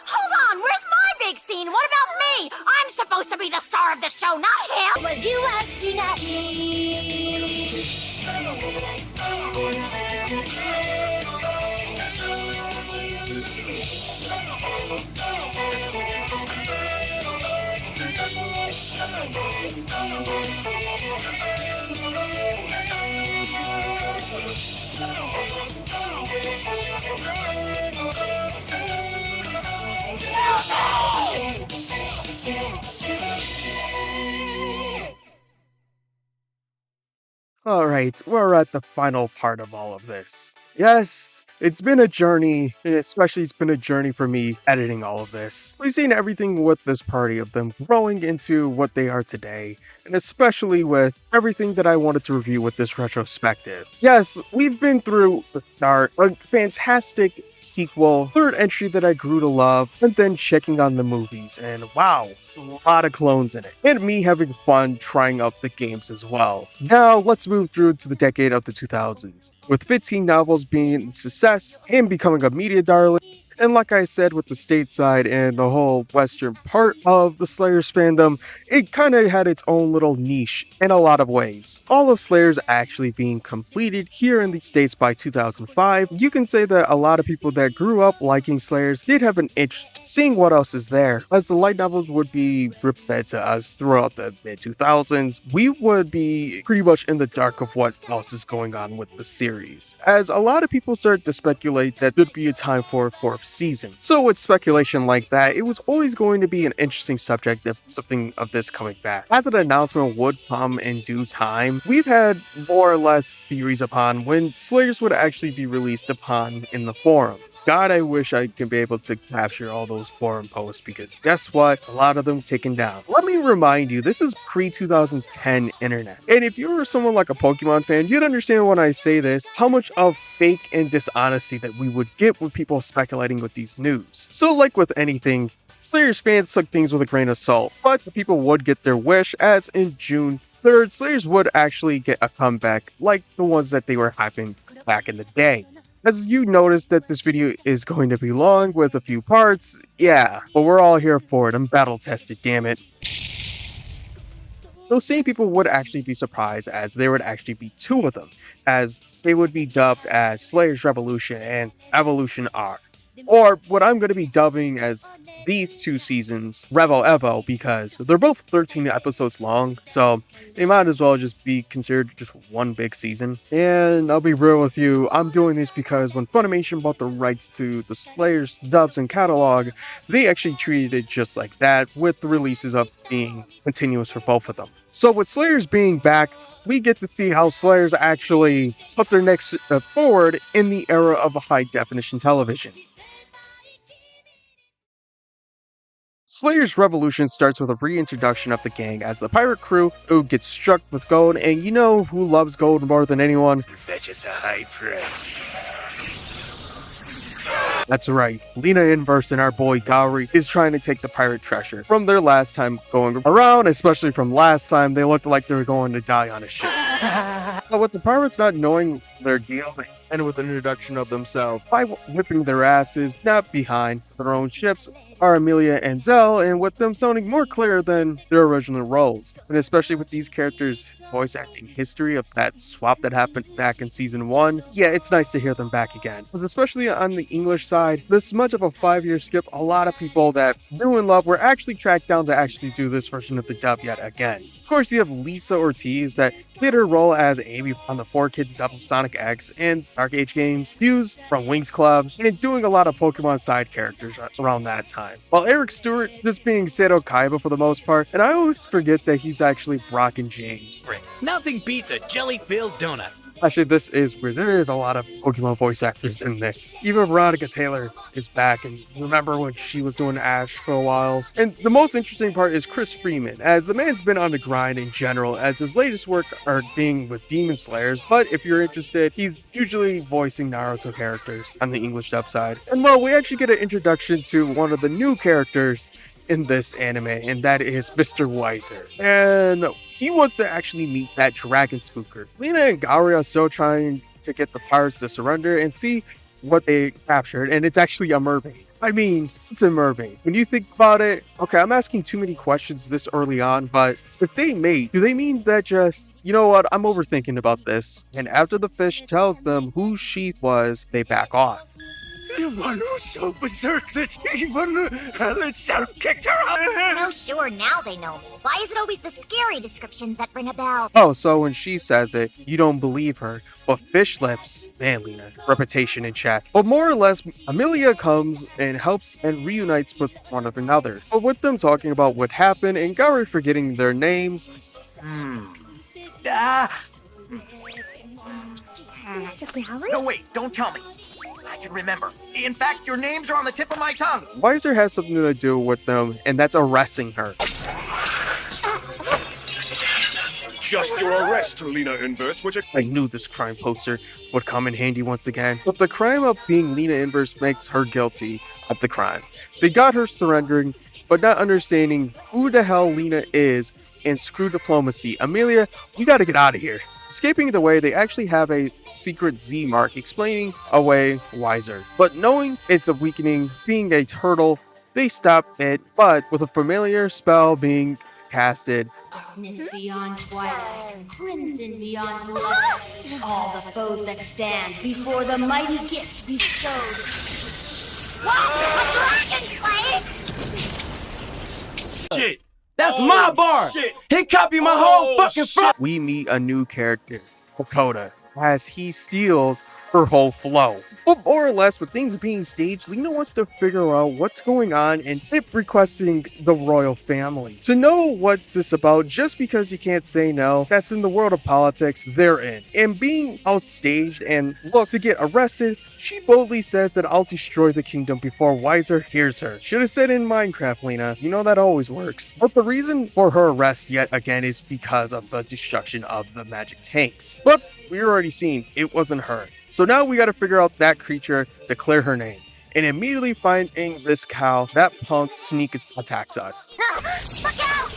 Hold on, where's my big scene? What about me? I'm supposed to be the star of the show, not him! Alright, we're at the final part of all of this. Yes, it's been a journey, and especially it's been a journey for me editing all of this. We've seen everything with this party of them growing into what they are today, and especially with everything that I wanted to review with this retrospective. Yes, we've been through the start, a fantastic sequel, third entry that I grew to love, and then checking on the movies, and wow, it's a lot of clones in it, and me having fun trying out the games as well. Now, let's move through to the decade of the 2000s, with 15 novels being a success and becoming a media darling. And like I said, with the stateside and the whole western part of the Slayers fandom, it kind of had its own little niche in a lot of ways. All of Slayers actually being completed here in the States by 2005, you can say that a lot of people that grew up liking Slayers did have an interest seeing what else is there. As the light novels would be drip fed to us throughout the mid-2000s, we would be pretty much in the dark of what else is going on with the series. As a lot of people started to speculate that there'd be a time for a fourth season. So with speculation like that, it was always going to be an interesting subject of something of this coming back. As an announcement would come in due time, we've had more or less theories upon when Slayers would actually be released upon in the forums. God, I wish I could be able to capture all those forum posts, because guess what? A lot of them taken down. Let me remind you, this is pre-2010 internet. And if you're someone like a Pokemon fan, you'd understand when I say this, how much of fake and dishonesty that we would get with people speculating with these news. So like with anything, Slayers fans took things with a grain of salt, but the people would get their wish, as in June 3rd, Slayers would actually get a comeback like the ones that they were having back in the day. As you notice that this video is going to be long with a few parts, yeah, but we're all here for it. I'm battle tested, damn it. Those same people would actually be surprised, as there would actually be two of them, as they would be dubbed as Slayers Revolution and EvolutionR. Or what I'm going to be dubbing as these two seasons, Revo Evo, because they're both 13 episodes long, so they might as well just be considered just one big season. And I'll be real with you, I'm doing this because when Funimation bought the rights to the Slayers dubs and catalog, they actually treated it just like that, with the releases of being continuous for both of them. So with Slayers being back, we get to see how Slayers actually put their next step forward in the era of high-definition television. Slayers Revolution starts with a reintroduction of the gang as the pirate crew who gets struck with gold, and you know who loves gold more than anyone? Fetch us a high price. That's right, Lena Inverse and our boy Gowry is trying to take the pirate treasure from their last time going around, especially from last time they looked like they were going to die on a ship. But with the pirates not knowing their deal, they end with an introduction of themselves by whipping their asses, not behind their own ships, are Amelia and Zell, and with them sounding more clear than their original roles. And especially with these characters' voice acting history of that swap that happened back in season 1, yeah, it's nice to hear them back again. Because especially on the English side, this much of a 5-year skip, a lot of people that knew and loved were actually tracked down to actually do this version of the dub yet again. Of course, you have Lisa Ortiz that played her role as Amy on the 4Kids dub of Sonic X and Dark Age games, Hughes from Wings Club, and doing a lot of Pokemon side characters around that time. While Eric Stewart just being Seto Kaiba for the most part, and I always forget that he's actually Brock and James. Nothing beats a jelly-filled donut. Actually, this is where there is a lot of Pokemon voice actors in this. Even Veronica Taylor is back, and remember when she was doing Ash for a while. And the most interesting part is Chris Freeman, as the man's been on the grind in general, as his latest work are being with Demon Slayers, but if you're interested, he's usually voicing Naruto characters on the English dub side. And well, we actually get an introduction to one of the new characters in this anime, and that is Mr. Weiser. And he wants to actually meet that dragon spooker. Lena and Gowry are still trying to get the pirates to surrender and see what they captured, and it's actually a mermaid. I mean, it's a mermaid. When you think about it, okay, I'm asking too many questions this early on, but if they mate, do they mean that just, you know what, I'm overthinking about this. And after the fish tells them who she was, they back off. The one who's so berserk that even hell itself kicked her out. No, sure, now they know me. Why is it always the scary descriptions that ring a bell? Oh, so when she says it, you don't believe her. But fish lips, man, Lena, reputation in chat. But more or less, Amelia comes and helps and reunites with one another. But with them talking about what happened and Gary forgetting their names, Mr. Gowry? No, wait, don't tell me. I can remember. In fact, your names are on the tip of my tongue. Weiser has something to do with them, and that's arresting her. Just your arrest, Lena Inverse, which I knew this crime poster would come in handy once again. But the crime of being Lena Inverse makes her guilty of the crime. They got her surrendering, but not understanding who the hell Lena is, and screw diplomacy. Amelia, we gotta get out of here. Escaping the way, they actually have a secret Z mark explaining away Weiser. But knowing it's a weakening, being a turtle, they stop it, but with a familiar spell being casted, Darkness beyond twilight, crimson beyond blood, all the foes that stand before the mighty gift bestowed. Whoa! A dragon slave? Shit. That's my bar. shit. He copied my whole fucking flow. we meet a new character, Dakota, as he steals her whole flow. But more or less, with things being staged, Lena wants to figure out what's going on and keep requesting the royal family. To know what's this about, just because you can't say no, that's in the world of politics, they're in. And being outstaged and look to get arrested, she boldly says that I'll destroy the kingdom before Weiser hears her. Should have said in Minecraft, Lena. You know that always works. But the reason for her arrest yet again is because of the destruction of the magic tanks. But we already seen it wasn't her. So now we gotta figure out that creature, declare her name. And immediately finding this cow, that punk sneak attacks us. Look out!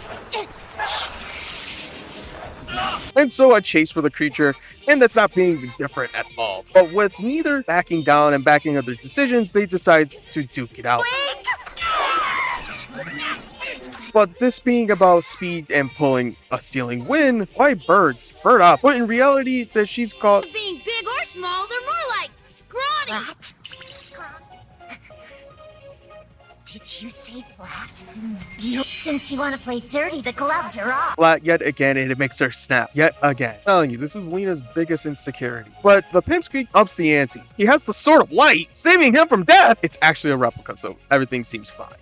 And so a chase for the creature, and that's not being different at all. But with neither backing down and backing up their decisions, they decide to duke it out. But this being about speed and pulling a stealing win, why birds? Bird up. But in reality, that she's called Being big or small, they're more like scrawny. Flat. Did you say flat? Since you want to play dirty, the gloves are off. flat yet again, and it makes her snap yet again. Telling you, this is Lena's biggest insecurity. But the Pimpsqueak ups the ante. He has the Sword of Light, saving him from death. It's actually a replica, so everything seems fine.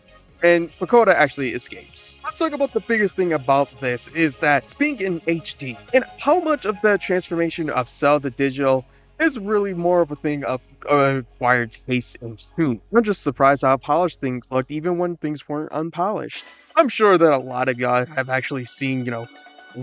And Makoto actually escapes. Let's talk about the biggest thing about this is that it's being in HD, and how much of the transformation of cell to digital is really more of a thing of acquired taste and tune. I'm just surprised how polished things looked even when things weren't unpolished. I'm sure that a lot of y'all have actually seen,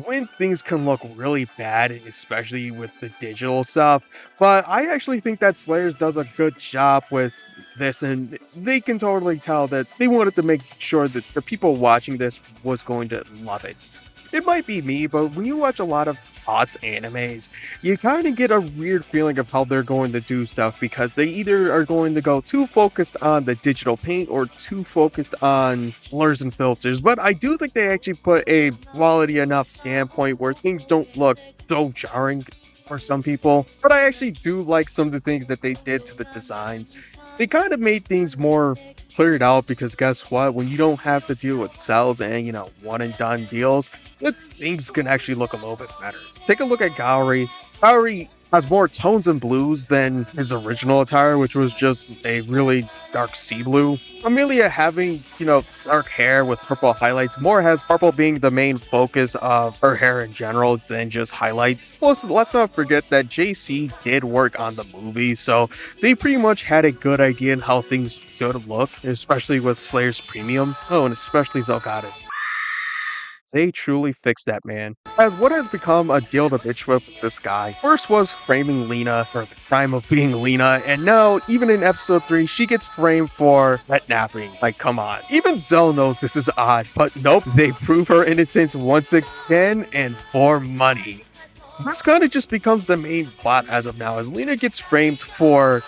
when things can look really bad, especially with the digital stuff. But I actually think that Slayers does a good job with this, and they can totally tell that they wanted to make sure that the people watching this was going to love it. It might be me, but when you watch a lot of Ots animes, you kind of get a weird feeling of how they're going to do stuff, because they either are going to go too focused on the digital paint or too focused on blurs and filters. But I do think they actually put a quality enough standpoint where things don't look so jarring for some people. But I actually do like some of the things that they did to the designs. They kind of made things more cleared out, because guess what? When you don't have to deal with cells and, one and done deals, things can actually look a little bit better. Take a look at Gowry. Gowry has more tones and blues than his original attire, which was just a really dark sea blue. Amelia having, dark hair with purple highlights, more has purple being the main focus of her hair in general than just highlights. Plus, let's not forget that JC did work on the movie, so they pretty much had a good idea on how things should look, especially with Slayer's Premium. Oh, and especially Zelgadis. They truly fixed that man. As what has become a deal to bitch with this guy. First was framing Lena for the crime of being Lena, and now, even in episode 3, she gets framed for pet napping. Like, come on. Even Zell knows this is odd, but nope, they prove her innocence once again, and for money. This kind of just becomes the main plot as of now, as Lena gets framed for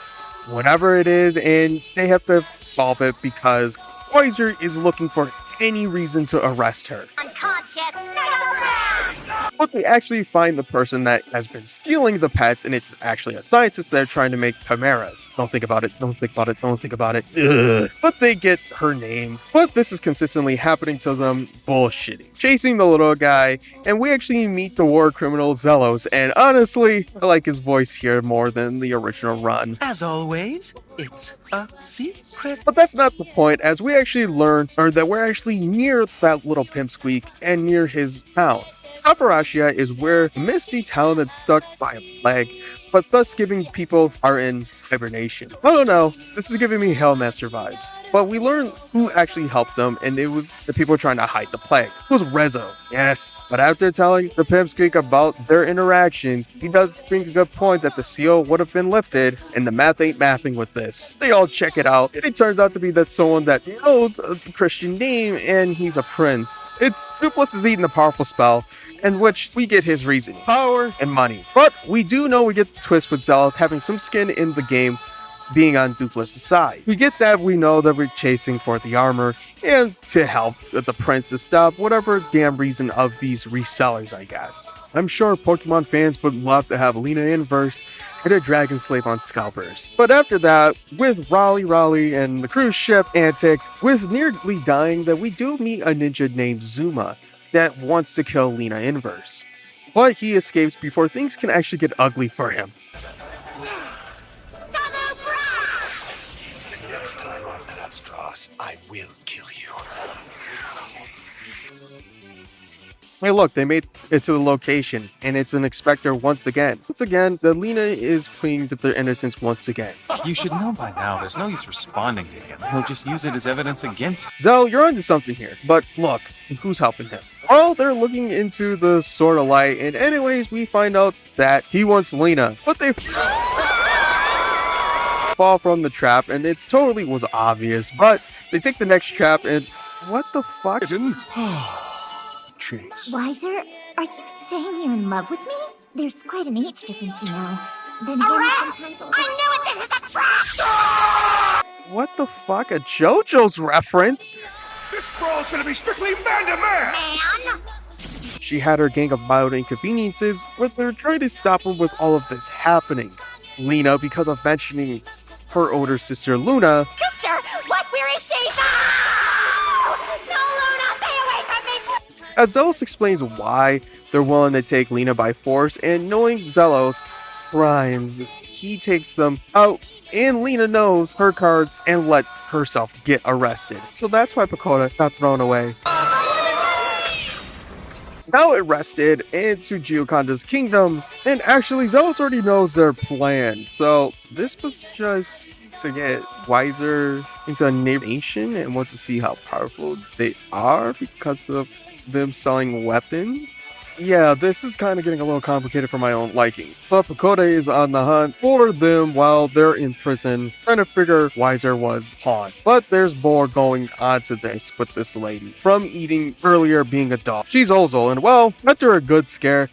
whatever it is, and they have to solve it because Wiser is looking for any reason to arrest her. Unconscious. But they actually find the person that has been stealing the pets, and it's actually a scientist they're trying to make chimeras. Don't think about it, don't think about it, don't think about it. Ugh. But they get her name. But this is consistently happening to them bullshitting, chasing the little guy, and we actually meet the war criminal Zelos, and honestly, I like his voice here more than the original run. As always, it's a secret. But that's not the point, as we actually learn that we're actually near that little pipsqueak and near his town. Taparashia is where a misty town that's stuck by a plague, but thus giving people are in hibernation. I don't know, this is giving me Hellmaster vibes. But we learn who actually helped them, and it was the people trying to hide the plague. It was Rezo, yes. But after telling the Pipsqueak about their interactions, he does bring a good point that the seal would have been lifted, and the math ain't mathing with this. They all check it out, and it turns out to be that someone that knows a Christian name, and he's a prince. It's Dupless is eating the powerful spell, in which we get his reasoning, power, and money. But we do know we get the twist with Zealous having some skin in the game, being on Dupless' side. We get that we know that we're chasing for the armor and to help the prince to stop whatever damn reason of these resellers, I guess. I'm sure Pokemon fans would love to have Lina Inverse and a Dragon Slave on Scalpers. But after that, with Raleigh and the cruise ship antics, with nearly dying, that we do meet a ninja named Zuma that wants to kill Lina Inverse. But he escapes before things can actually get ugly for him. Next time on Paths Cross, I will kill you. Hey look, they made it to the location, and it's an Inspector once again. Once again, the Lina is pleading to their innocence once again. You should know by now there's no use responding to him. He'll just use it as evidence against Zell, you're onto something here. But look, who's helping him? Well, they're looking into the Sword of Light, and anyways, we find out that he wants Lina. But they fall from the trap, and it's totally was obvious. But they take the next trap, and what the fuck? Chase. Wiser, are you saying you're in love with me? There's quite an age difference, you know. Then Arrest! sometimes I knew it! This is a trap! What the fuck? A JoJo's reference? This brawl's gonna be strictly man-to-man! Man! She had her gang of mild inconveniences where they're trying to stop him with all of this happening. Lina, because of mentioning her older sister Luna, Sister! What? Where is she? No! No, Luna! Stay away from me! as Zelos explains why they're willing to take Lina by force, and knowing Zelos' crimes, he takes them out, and Lina knows her cards and lets herself get arrested. So that's why Pagoda got thrown away. Now arrested into Gioconda's kingdom, and actually Zelos already knows their plan. So this was just to get Wiser into a nation and wants to see how powerful they are because of them selling weapons. Yeah, this is kind of getting a little complicated for my own liking. But Pagoda is on the hunt for them while they're in prison, trying to figure Wiser was pawned. But there's more going on to this with this lady. From eating earlier being a dog. She's Ozol, and well, after a good scare,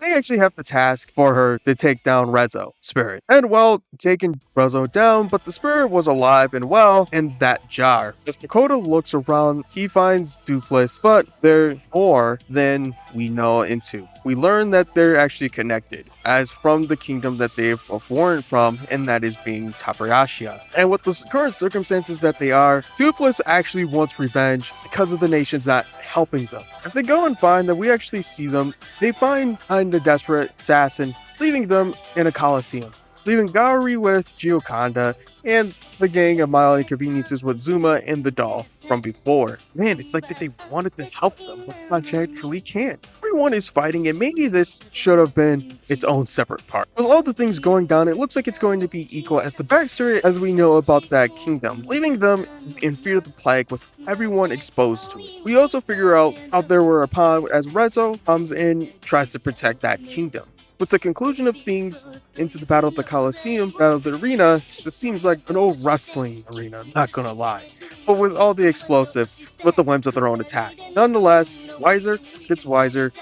they actually have the task for her to take down Rezo, Spirit. And well, taking Rezo down, but the Spirit was alive and well in that jar. As Pagoda looks around, he finds Dupless, but they're more than we know into. We learn that they're actually connected, as from the kingdom that they've foreign from, and that is being Taparashia. And with the current circumstances that they are, Dupless actually wants revenge because of the nations not helping them. If they go and find that we actually see them, they find the desperate assassin, leaving them in a coliseum, leaving Gary with Gioconda and the gang of mild inconveniences with Zuma and the doll from before. Man, it's like that they wanted to help them, but actually can't. Everyone is fighting, and maybe this should have been its own separate part. With all the things going down, it looks like it's going to be equal as the backstory as we know about that kingdom, leaving them in fear of the plague with everyone exposed to it. We also figure out how there were upon as Rezo comes in, tries to protect that kingdom. With the conclusion of things into the Battle of the Coliseum, Battle of the Arena, this seems like an old wrestling arena, not gonna lie. But with all the explosives, with the whims of their own attack. Nonetheless, Wiser gets wiser,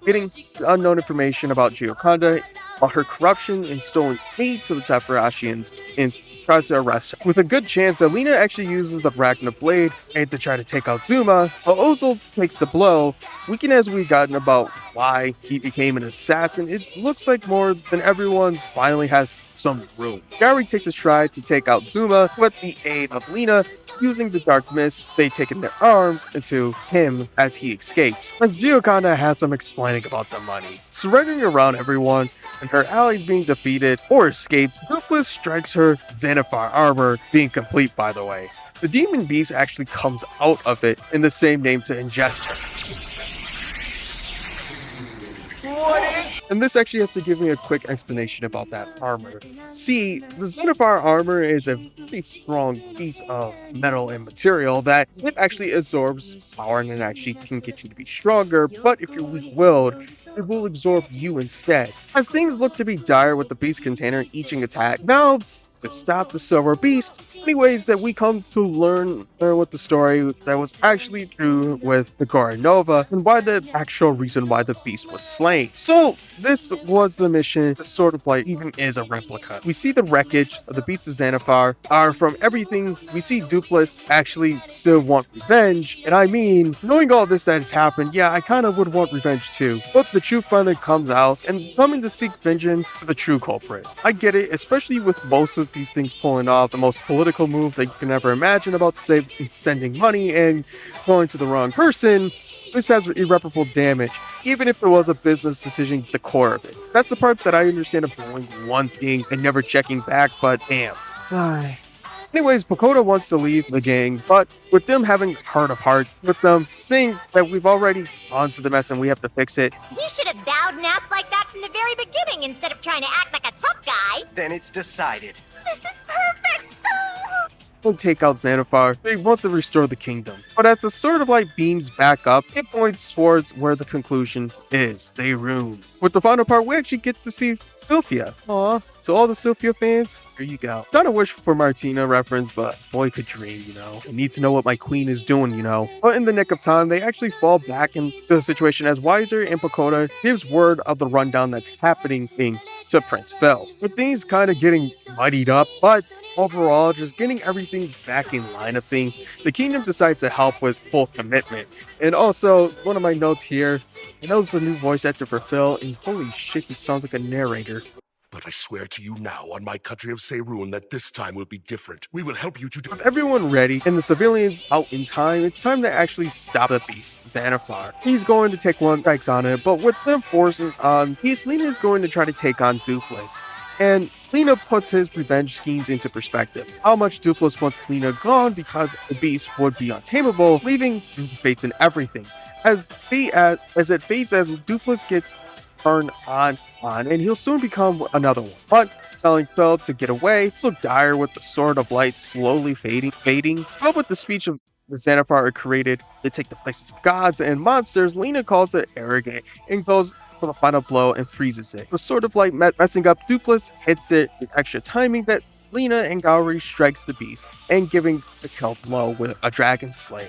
getting unknown information about Gioconda while her corruption and stolen aid to the Tafarashians and tries to arrest her. With a good chance that Lena actually uses the Ragna Blade and to try to take out Zuma, while Ozil takes the blow. Weakened as we've gotten about why he became an assassin, it looks like more than everyone's finally has some room. Gary takes a stride to take out Zuma with the aid of Lena, using the dark mist they take in their arms into him as he escapes. As Gioconda has some explaining about the money. Surrendering around everyone and her allies being defeated or escaped, Ruthless strikes her Xanathar armor, being complete by the way. The demon beast actually comes out of it in the same name to ingest her. And this actually has to give me a quick explanation about that armor. See, the Xanathar armor is a pretty strong piece of metal and material that it actually absorbs power and actually can get you to be stronger, but if you're weak-willed, it will absorb you instead. As things look to be dire with the beast container eaching attack, now to stop the Silver Beast, many ways that we come to learn what the story that was actually true with the Gora Nova and why the actual reason why the beast was slain. So this was the mission, sort of like even is a replica. We see the wreckage of the beast of Xanathar are from everything. We see Dupless actually still want revenge, and I mean, knowing all this that has happened, yeah, I kind of would want revenge too. But the truth finally comes out and coming to seek vengeance to the true culprit. I get it, especially with most of these things pulling off the most political move that you can ever imagine about sending money and going to the wrong person. This has irreparable damage, even if it was a business decision at the core of it. That's the part that I understand of doing one thing and never checking back, but damn. Anyways, Pakoda wants to leave the gang, but with them having heart of hearts, with them saying that we've already gone to the mess and we have to fix it. You should have bowed and asked like that from the very beginning instead of trying to act like a tough guy. Then it's decided. This is perfect. And take out Xanathar. They want to restore the kingdom. But as the Sword of Light beams back up, it points towards where the conclusion is. Faerun. With the final part, we actually get to see Sylphia. Aw, to all the Sylphia fans, here you go. Not a wish for Martina reference, but boy could dream, you know. I need to know what my queen is doing, you know. But in the nick of time, they actually fall back into the situation as Weiser and Pakoda gives word of the rundown that's happening to Prince Phil. With things kind of getting muddied up, but overall, just getting everything back in line of things, the kingdom decides to help with full commitment. And also, one of my notes here, I know it's a new voice actor for Phil, and holy shit, he sounds like a narrator. But I swear to you now on my country of Faerun that this time will be different. We will help you to do. With everyone ready and the civilians out in time, it's time to actually stop the beast, Xanathar. He's going to take one strikes on it, but with them forcing on, Lena is going to try to take on Dupless. And Lena puts his revenge schemes into perspective. How much Dupless wants Lena gone because the beast would be untamable, leaving fates in everything. As it fades as Dupless gets turned on, and he'll soon become another one. But telling Phil to get away, so dire with the Sword of Light slowly fading. But with the speech of the Xanathar are created, they take the places of gods and monsters. Lena calls it arrogant and goes for the final blow and freezes it. The Sword of Light messing up Dupless hits it with extra timing that Lena and Gowry strikes the beast and giving the kill blow with a dragon slayer.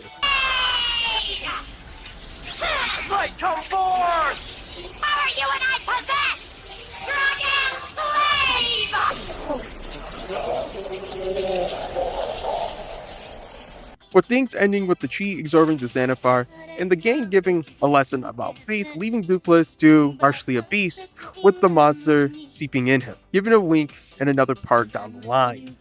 Light, come forth! Power you and I possess! Dragon Slave! With things ending with the tree absorbing the Xanathar, and the gang giving a lesson about faith, leaving Dupless to partially a beast, with the monster seeping in him, giving a wink and another part down the line.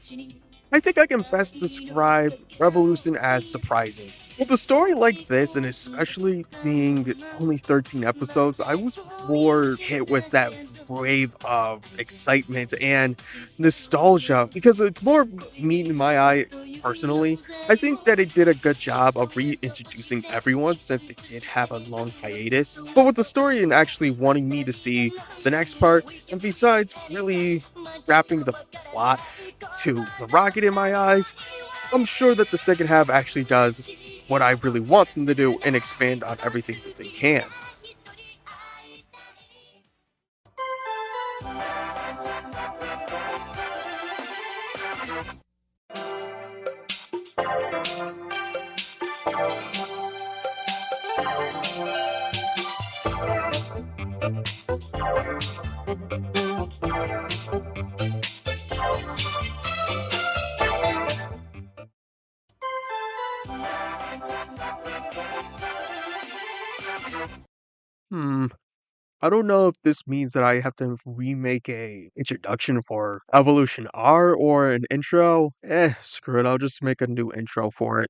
I think I can best describe Revolution as surprising. With a story like this, and especially being only 13 episodes, I was more hit with that wave of excitement and nostalgia because it's more meat in my eye personally. I think that it did a good job of reintroducing everyone since it did have a long hiatus. But with the story and actually wanting me to see the next part, and besides really wrapping the plot to the rocket in my eyes, I'm sure that the second half actually does what I really want them to do and expand on everything that they can. I don't know if this means that I have to remake a introduction for Evolution R or an intro. Screw it, I'll just make a new intro for it.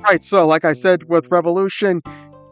Right, so like I said with Revolution,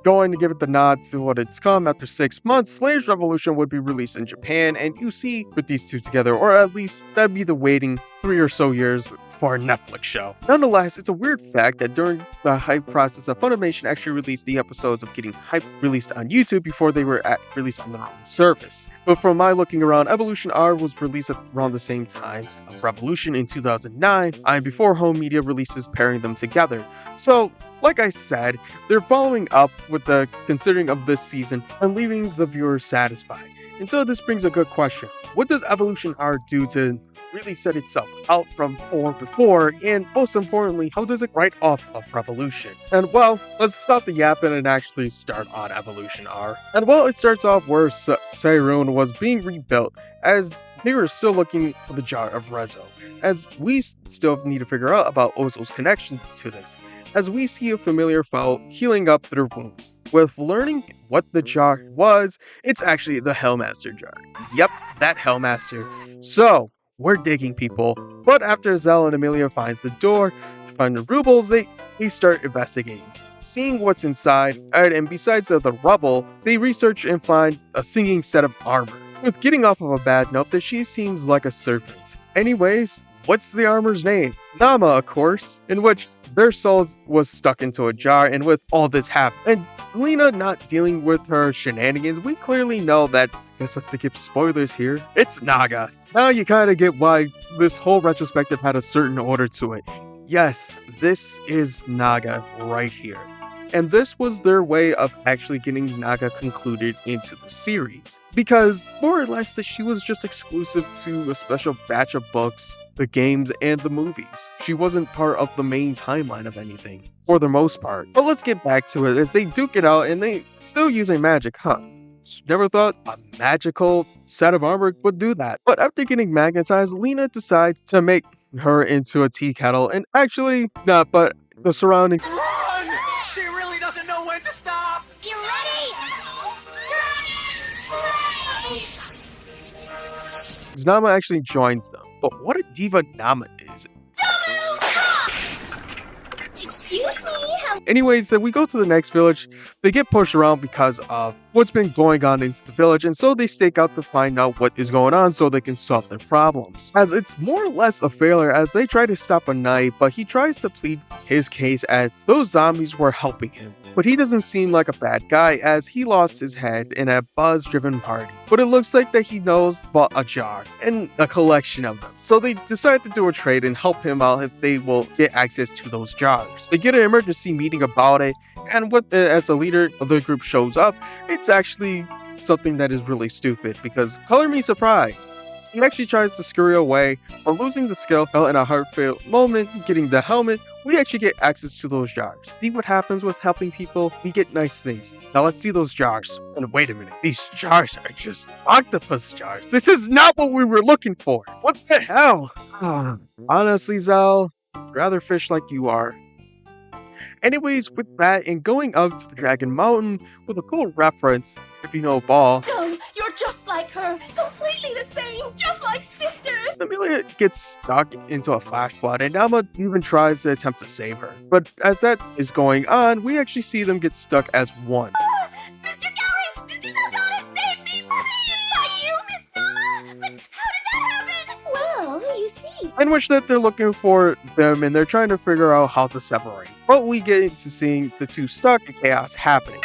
going to give it the nod to what it's come after 6 months, Slayer's Revolution would be released in Japan, and you see with these two together, or at least that'd be the waiting 3 or so years for a Netflix show. Nonetheless, it's a weird fact that during the hype process of Funimation actually released the episodes of Getting Hype released on YouTube before they were released on their own service. But from my looking around, Evolution R was released around the same time of Revolution in 2009, and before home media releases pairing them together. So, like I said, they're following up with the considering of this season and leaving the viewers satisfied. And so this brings a good question. What does Evolution R do to really set itself out from 4 before, and most importantly, how does it write off of Revolution? And well, let's stop the yapping and actually start on Evolution R. And well, it starts off where Sairun was being rebuilt, as they were still looking for the jar of Rezo, as we still need to figure out about Ozo's connections to this, as we see a familiar foe healing up their wounds. With learning what the jar was, it's actually the Hellmaster jar. Yep, that Hellmaster. So, we're digging, people. But after Zell and Amelia finds the door to find the rubles, they start investigating, seeing what's inside, and besides the rubble, they research and find a singing set of armor. With getting off of a bad note that she seems like a serpent. Anyways, what's the armor's name? Nama, of course, in which their souls was stuck into a jar, and with all this happened, and Lena not dealing with her shenanigans, we clearly know that, guess I have to give spoilers here, it's Naga. Now you kinda get why this whole retrospective had a certain order to it. Yes, this is Naga right here. And this was their way of actually getting Naga concluded into the series. Because, more or less, that she was just exclusive to a special batch of books, the games, and the movies. She wasn't part of the main timeline of anything, for the most part. But let's get back to it, as they duke it out and they still using magic, huh? Never thought a magical set of armor would do that. But after getting magnetized, Lena decides to make her into a tea kettle, and actually, not, but the surrounding She really doesn't know when to stop! You ready? Nama actually joins them. But what a diva Nama is. Excuse me? Anyways, then we go to the next village. They get pushed around because of what's been going on into the village, and so they stake out to find out what is going on so they can solve their problems. As it's more or less a failure, as they try to stop a knight, but he tries to plead his case as those zombies were helping him. But he doesn't seem like a bad guy, as he lost his head in a buzz-driven party. But it looks like that he knows about a jar and a collection of them. So they decide to do a trade and help him out if they will get access to those jars. They get an emergency meeting about it, and as the leader of the group shows up, it's actually something that is really stupid, because color me surprised. He actually tries to scurry away, but losing the skill in a heartfelt moment, getting the helmet, we actually get access to those jars. See what happens with helping people? We get nice things. Now let's see those jars. And wait a minute, these jars are just octopus jars. This is not what we were looking for. What the hell? Honestly, Zal, rather fish like you are. Anyways, with that, and going up to the Dragon Mountain with a cool reference, if you know Ball. No, you're just like her. Completely the same, just like sisters. Amelia gets stuck into a flash flood, and Nama even tries to attempt to save her. But as that is going on, we actually see them get stuck as one. Mr. Gowrie! Mr. Delgado, save me, please! Are you Miss Nama? But how did that happen? Well, you see. In which that they're looking for them, and they're trying to figure out how to separate. But we get into seeing the two stuck and chaos happening.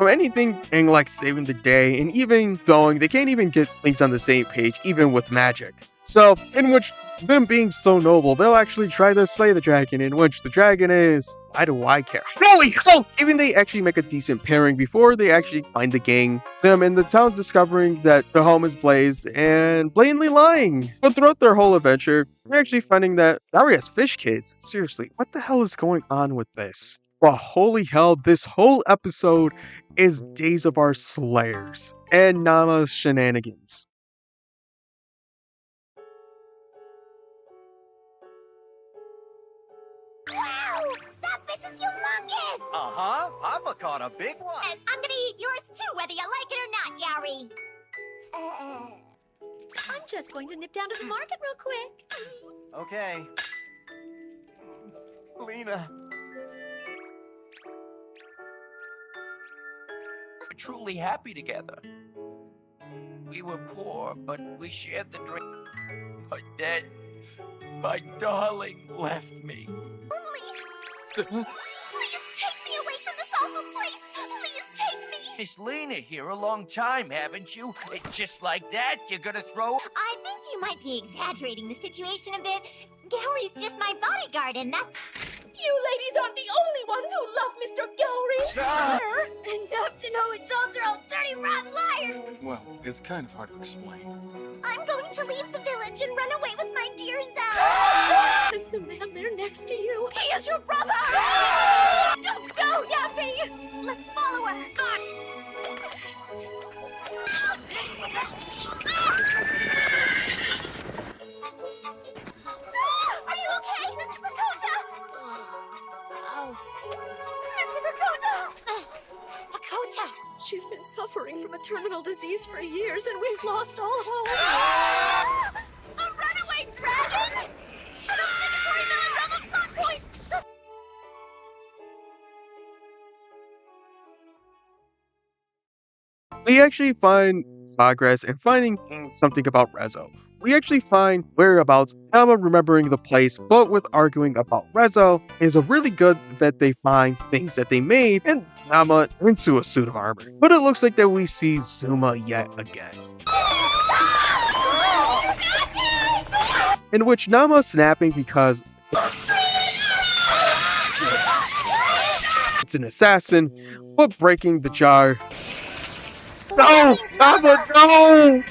from anything and like saving the day, and even going, they can't even get things on the same page, even with magic. So, in which them being so noble, they'll actually try to slay the dragon, in which the dragon is, why do I care? Holy hell! Even they actually make a decent pairing before they actually find the gang. Them in the town discovering that the home is blazed and blatantly lying. But throughout their whole adventure, they're actually finding that Gary has fish kids. Seriously, what the hell is going on with this? Well, holy hell, this whole episode is Days of Our Slayers and Nama's shenanigans. Wow! That fish is humongous! Uh-huh. Papa caught a big one. And I'm gonna eat yours too, whether you like it or not, Gary. I'm just going to nip down to the market real quick. Okay. Lena. We're truly happy together. We were poor, but we shared the drink. But then, my darling left me. Please take me away from this awful place. Please take me. Miss Lena here a long time, haven't you? It's just like that, you're gonna throw... I think you might be exaggerating the situation a bit. Gary's just my bodyguard, and that's... You ladies aren't the only ones who love Mr. Gowrie. Enough to know it's also a dirty, rotten liar. Well, it's kind of hard to explain. I'm going to leave the village and run away with my dear Zell. Is the man there next to you? He is your brother! Don't go, Yappy! Let's follow her. Are you okay, Mr. Bakota? Mr. Bakota! Dakota! She's been suffering from a terminal disease for years, and we've lost all hope. A runaway dragon? An obligatory melodrama plot point! We actually find progress in finding something about Rezo. We actually find whereabouts, Nama remembering the place, but with arguing about Rezo, is a really good that they find things that they made and Nama into a suit of armor. But it looks like that we see Zuma yet again. In which Nama snapping because it's an assassin, but breaking the jar. No! Nama, no!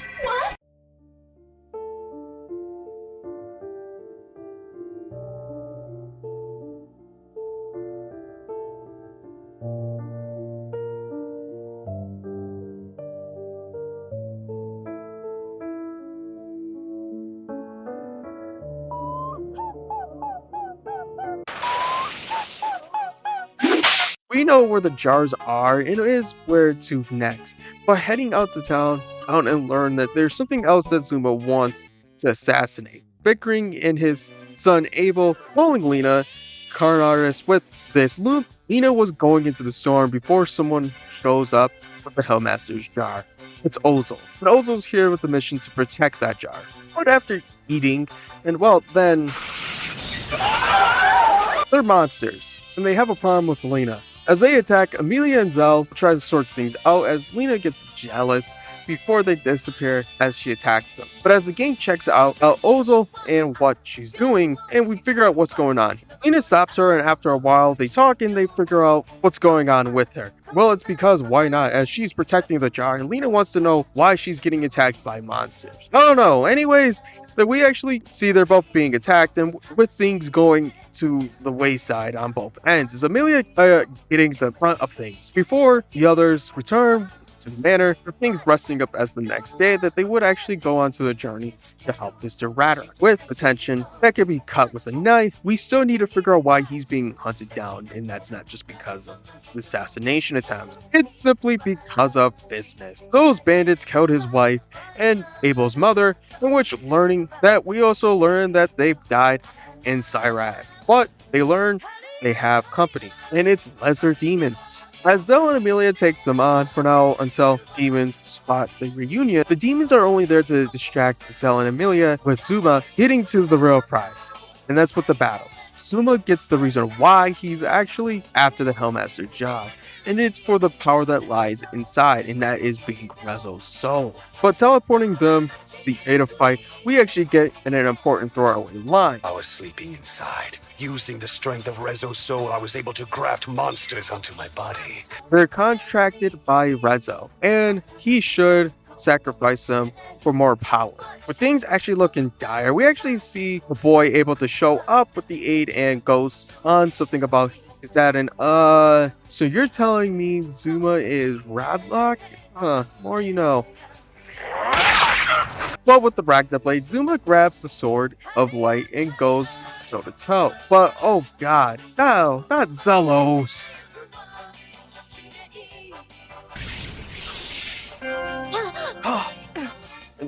We know where the jars are and it is where to next, but heading out to town out and learn that there's something else that Zuma wants to assassinate. Bickering in his son Abel, calling Lena, card artist with this loop, Lena was going into the storm before someone shows up with the Hellmaster's jar. It's Ozil, and Ozil's here with the mission to protect that jar. But after eating, and well then, they're monsters, and they have a problem with Lena. As they attack, Amelia and Zell try to sort things out as Lena gets jealous before they disappear as she attacks them. But as the gang checks out Ozil and what she's doing, and we figure out what's going on. Lena stops her, and after a while they talk and they figure out what's going on with her. Well, it's because why not, as she's protecting the jar and Lena wants to know why she's getting attacked by monsters. I don't know. Anyways, that we actually see they're both being attacked, and with things going to the wayside on both ends, is Amelia getting the front of things before the others return to the manor, with things resting up as the next day that they would actually go onto the journey to help Mr. Ratter. With attention that could be cut with a knife, we still need to figure out why he's being hunted down, and that's not just because of the assassination attempts. It's simply because of business. Those bandits killed his wife and Abel's mother, in which learning that we also learned that they've died in Cyrac. But they learn they have company, and it's lesser demons. As Zell and Amelia takes them on for now until demons spot the reunion, the demons are only there to distract Zell and Amelia, with Zuma getting to the real prize, and that's with the battle. Zuma gets the reason why he's actually after the Hellmaster job, and it's for the power that lies inside, and that is being Rezo's soul. But teleporting them to the Ada fight, we actually get an important throwaway line. I was sleeping inside. Using the strength of Rezo's soul, I was able to graft monsters onto my body. They're contracted by Rezo, and he should sacrifice them for more power. With things actually looking dire, we actually see the boy able to show up with the aid and goes on something about his dad and so you're telling me Zuma is Radlock? Huh, more you know. But with the Ragnar blade, Zuma grabs the sword of light and goes toe to toe. But oh god, no, not Zelos.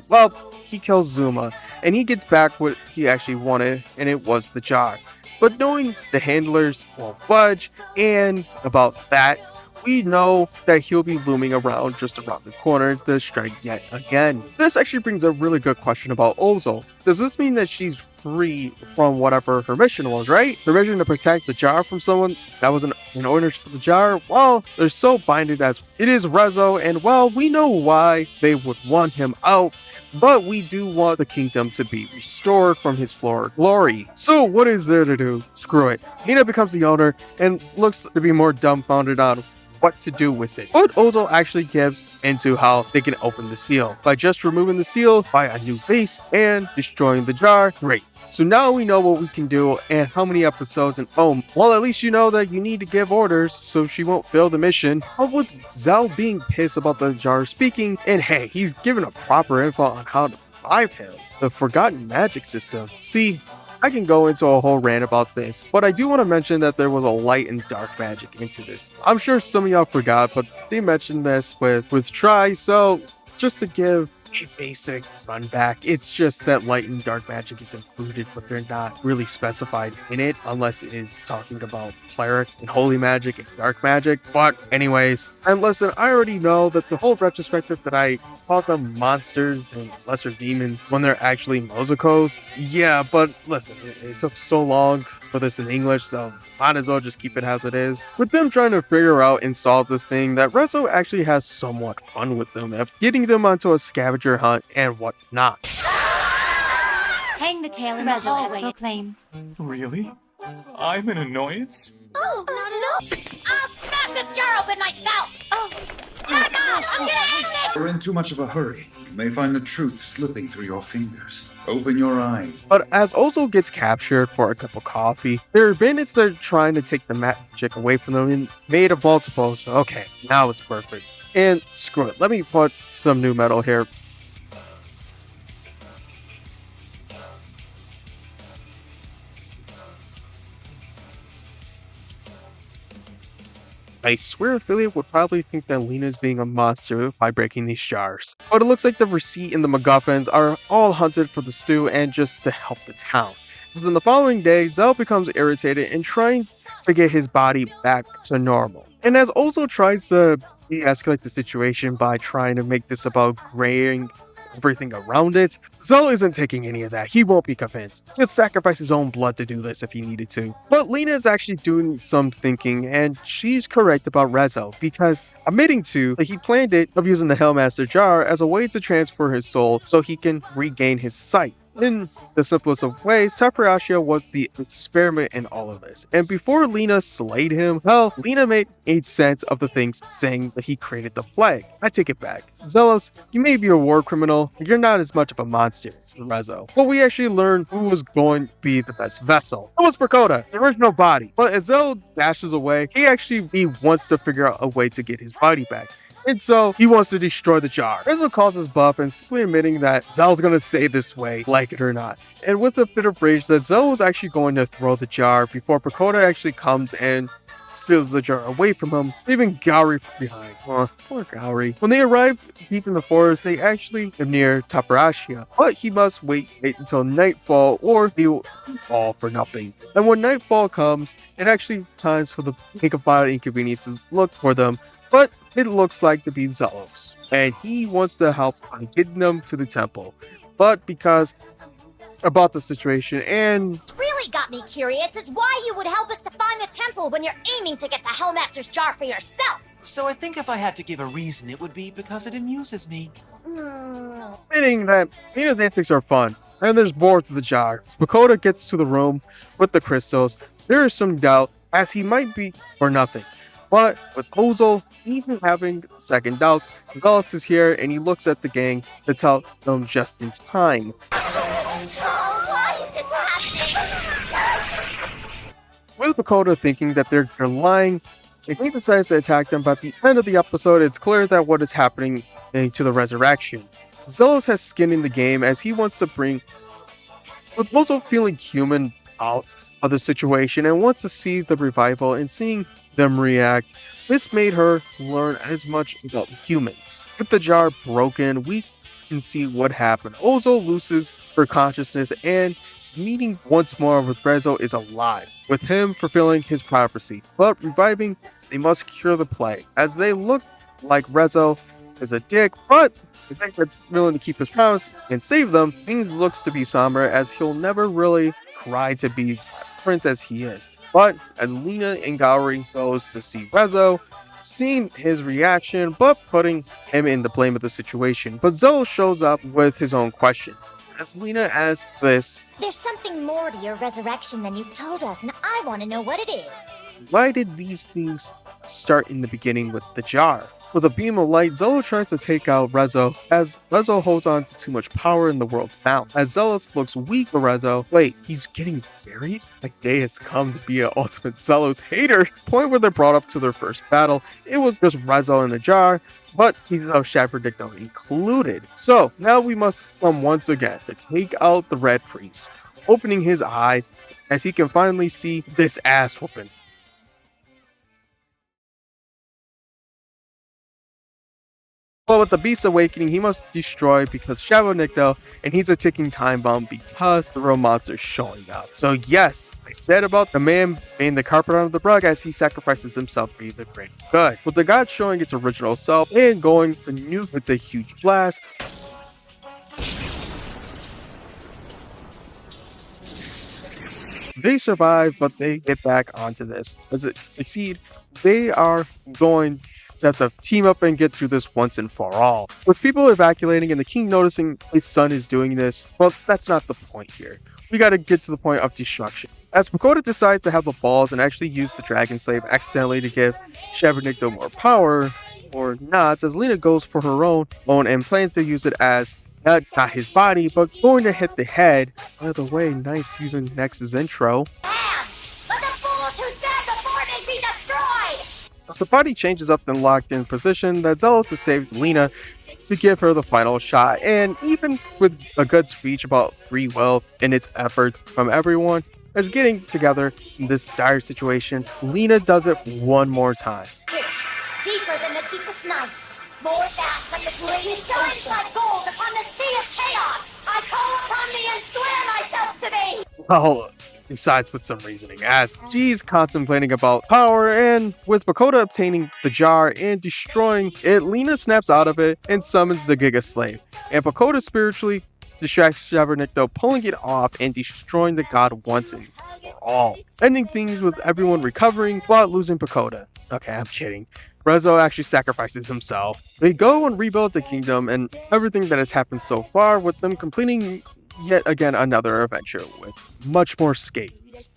Well, he kills Zuma, and he gets back what he actually wanted, and it was the jar. But knowing the handlers won't budge, and about that, we know that he'll be looming around just around the corner to strike yet again. This actually brings a really good question about Ozo. Does this mean that she's free from whatever her mission was, right? Her mission to protect the jar from someone that was an ownership of the jar? Well, they're so binded as it is Rezo, and well, we know why they would want him out, but we do want the kingdom to be restored from his former glory. So what is there to do? Screw it. Nina becomes the owner and looks to be more dumbfounded on what to do with it. But Ozo actually gives into how they can open the seal by just removing the seal by a new base and destroying the jar. Great. So now we know what we can do and how many episodes, and oh, well, at least you know that you need to give orders so she won't fail the mission. But with Zell being pissed about the jar speaking, and hey, he's given a proper info on how to revive him, the forgotten magic system. See, I can go into a whole rant about this, but I do want to mention that there was a light and dark magic into this. I'm sure some of y'all forgot, but they mentioned this with Try, so just to give a basic run back, it's just that light and dark magic is included, but they're not really specified in it unless it is talking about cleric and holy magic and dark magic. But anyways, and listen, I already know that the whole retrospective that I call them monsters and lesser demons when they're actually Mozokos. Yeah, but listen, it took so long for this in English, so might as well just keep it as it is. With them trying to figure out and solve this thing, that Rezo actually has somewhat fun with them, of getting them onto a scavenger hunt and whatnot. Hang the tail in the hallway. Proclaimed. Really? I'm an annoyance? Oh, not at all. I'll smash this jar open myself. Oh, back off! I'm gonna end this! You're in too much of a hurry. You may find the truth slipping through your fingers. Open your eyes. But as Ozo gets captured for a cup of coffee, there are bandits that are trying to take the magic away from them and made of multiples. Okay, now it's perfect. And screw it, let me put some new metal here. I swear Affiliate would probably think that Lena is being a monster by breaking these jars. But it looks like the receipt and the MacGuffins are all hunted for the stew and just to help the town. Because in the following day, Zell becomes irritated and trying to get his body back to normal. And as Ozo tries to de-escalate the situation by trying to make this about graying everything around it, Zell isn't taking any of that. He won't be convinced. He'll sacrifice his own blood to do this if he needed to. But Lena is actually doing some thinking, and she's correct about Rezo, because admitting to that he planned it of using the Hellmaster jar as a way to transfer his soul so he can regain his sight. In the simplest of ways, Taprashia was the experiment in all of this. And before Lena slayed him, well, Lena made sense of the things saying that he created the flag. I take it back. Zelos, you may be a war criminal, but you're not as much of a monster as Rezo. But we actually learned who was going to be the best vessel. It was Prakoda, the original body. But as Zell dashes away, he wants to figure out a way to get his body back. And so he wants to destroy the jar. Rezo calls his bluff and simply admitting that Zell's gonna stay this way, like it or not. And with a bit of rage that Zell was actually going to throw the jar before Prakoda actually comes and steals the jar away from him, leaving Gowry behind. Poor Gowry. When they arrive deep in the forest, they actually are near Taprashia, but he must wait until nightfall or he will fall for nothing. And when nightfall comes, it actually times for the Ichabod inconveniences look for them, but it looks like to be Zelos, and he wants to help by getting them to the temple. But because about the situation and Really? really got me curious is why you would help us to find the temple when you're aiming to get the Hellmaster's jar for yourself. So I think if I had to give a reason, it would be because it amuses me. Meaning that Nina's antics are fun, and there's more to the jar. As Makoto gets to the room with the crystals, there is some doubt as he might be or nothing. But with Ozol even having second doubts, Velox is here and he looks at the gang to tell them just in time. With Makoto thinking that they're lying, and he decides to attack them, but at the end of the episode, it's clear that what is happening to the resurrection. Zelos has skin in the game as he wants to bring, with also feeling human out of the situation and wants to see the revival and seeing them react. This made her learn as much about humans. With the jar broken, we can see what happened. Ozo loses her consciousness and meeting once more with Rezo is alive, with him fulfilling his prophecy. But reviving, they must cure the plague, as they look like Rezo is a dick, but the fact that's willing to keep his promise and save them, things looks to be somber as he'll never really try to be the prince as he is. But as Lina and Gaori goes to see Rezo, seeing his reaction but putting him in the blame of the situation, but Zo shows up with his own questions. As Lina asks this, "There's something more to your resurrection than you've told us, and I want to know what it is." why did these things start in the beginning with the jar? With a beam of light, Zolo tries to take out Rezo, as Rezo holds on to too much power in the world's balance. As Zelos looks weak for Rezo, wait, he's getting buried? A day has come to be an ultimate Zelos hater. Point where they're brought up to their first battle, it was just Rezo in the jar, but he's of Shaperdicto included. So now we must come once again to take out the Red Priest, opening his eyes as he can finally see this ass whooping. But with the Beast awakening, he must destroy because Shadow Nicto, and he's a ticking time bomb because the real monster's showing up. So yes, I said about the man being the carpet under the rug as he sacrifices himself to be the great good. With the god showing its original self and going to nuke with the huge blast, they survive, but they get back onto this. As it succeed, they are going to have to team up and get through this once and for all. With people evacuating and the king noticing his son is doing this, well, that's not the point here. We gotta get to the point of destruction. As Makoto decides to have the balls and actually use the Dragon Slave accidentally to give Shaperdicto more power, or not, as Lina goes for her own and plans to use it as not his body, but going to hit the head. By the way, nice using Nex's intro. As the body changes up and locked in position, that Zelos has saved Lina to give her the final shot, and even with a good speech about free will and its efforts from everyone as getting together in this dire situation, Lina does it one more time. Rich, deeper than the deepest night, more vast than the greatest shines like gold upon the sea of chaos. I call upon thee and swear myself to thee. Well, besides with some reasoning, as she's contemplating about power, and with Makoto obtaining the jar and destroying it, Lina snaps out of it and summons the Giga Slave, and Makoto spiritually distracts Shaperdicto, pulling it off and destroying the god once and for all, ending things with everyone recovering while losing Makoto. Okay, I'm kidding. Rezo actually sacrifices himself. They go and rebuild the kingdom and everything that has happened so far, with them completing yet again another adventure with much more stakes.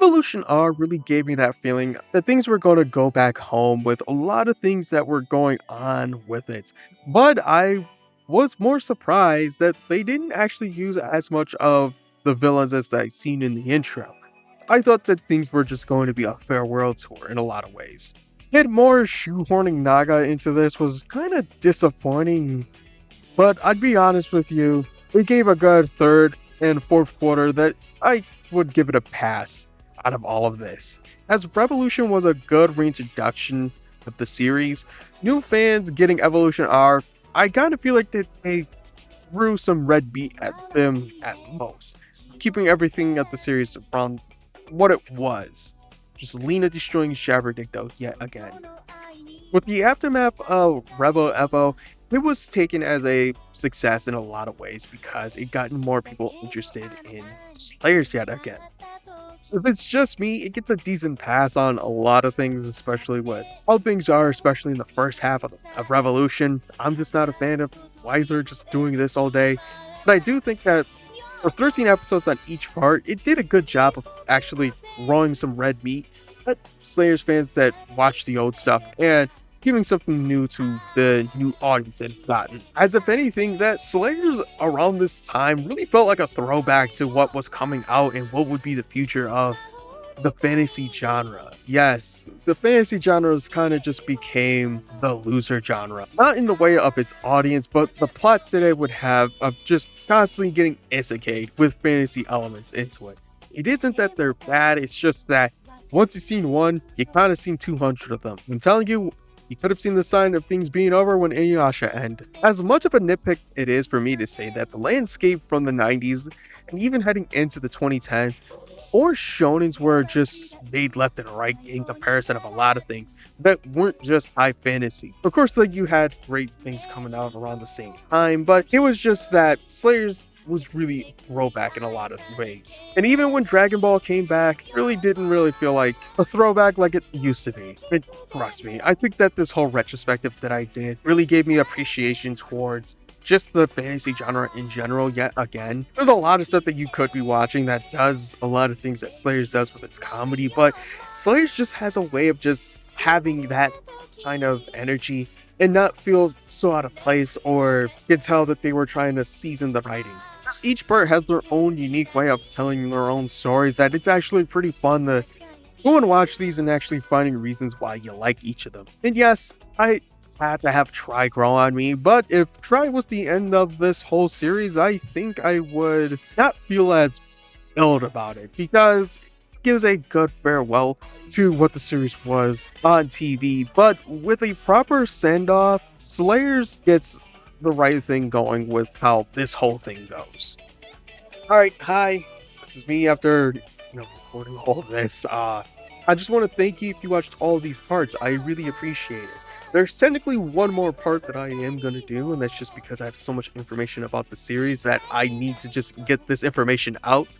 EvolutionR really gave me that feeling that things were going to go back home with a lot of things that were going on with it. But I was more surprised that they didn't actually use as much of the villains as I seen in the intro. I thought that things were just going to be a farewell tour in a lot of ways. Get more shoehorning Naga into this was kind of disappointing, but I'd be honest with you, they gave a good third and fourth quarter that I would give it a pass out of all of this. As Revolution was a good reintroduction of the series, new fans getting EvolutionR, I kind of feel like that they threw some red meat at them at most, keeping everything at the series around what it was. Just Lina destroying Shaperdicto yet again. With the aftermath of Rebel Evo It was taken as a success in a lot of ways because it got more people interested in Slayers yet again. If it's just me, it gets a decent pass on a lot of things, especially what how things are, especially in the first half of Revolution. I'm just not a fan of Weiser just doing this all day. But I do think that for 13 episodes on each part, it did a good job of actually growing some red meat at Slayers fans that watch the old stuff and giving something new to the new audience that it's gotten. As if anything, that Slayers around this time really felt like a throwback to what was coming out and what would be the future of the fantasy genre. Yes, the fantasy genres kind of just became the loser genre. Not in the way of its audience, but the plots that it would have of just constantly getting isekai with fantasy elements into it. It isn't that they're bad, it's just that once you've seen one, you kind of seen 200 of them. I'm telling you, you could have seen the sign of things being over when Inuyasha ended. As much of a nitpick it is for me to say that the landscape from the 90s and even heading into the 2010s, or shonens were just made left and right in comparison of a lot of things that weren't just high fantasy. Of course, like you had great things coming out around the same time, but it was just that Slayers was really a throwback in a lot of ways. And even when Dragon Ball came back, it really didn't really feel like a throwback like it used to be. And trust me, I think that this whole retrospective that I did really gave me appreciation towards just the fantasy genre in general yet again. There's a lot of stuff that you could be watching that does a lot of things that Slayers does with its comedy, but Slayers just has a way of just having that kind of energy and not feel so out of place or you can tell that they were trying to season the writing. Just each part has their own unique way of telling their own stories that it's actually pretty fun to go and watch these and actually finding reasons why you like each of them. And yes, I had to have Try grow on me, but if Try was the end of this whole series, I think I would not feel as ill about it because it gives a good farewell to what the series was on TV, but with a proper send-off, Slayers gets the right thing going with how this whole thing goes. Alright, hi, this is me after recording all of this. I just want to thank you if you watched all of these parts. I really appreciate it. There's technically one more part that I am going to do, and that's just because I have so much information about the series that I need to just get this information out.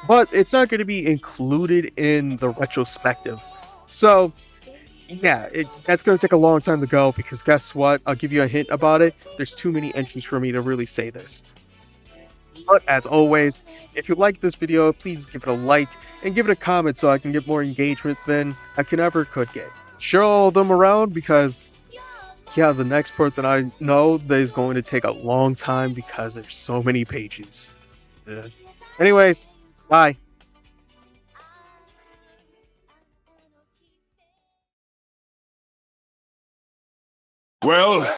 But it's not going to be included in the retrospective. So, yeah, that's going to take a long time to go because guess what? I'll give you a hint about it. There's too many entries for me to really say this. But as always, if you like this video, please give it a like and give it a comment so I can get more engagement than I could get. Share all of them around because, yeah, the next part that I know that is going to take a long time because there's so many pages. Anyways, bye. Well,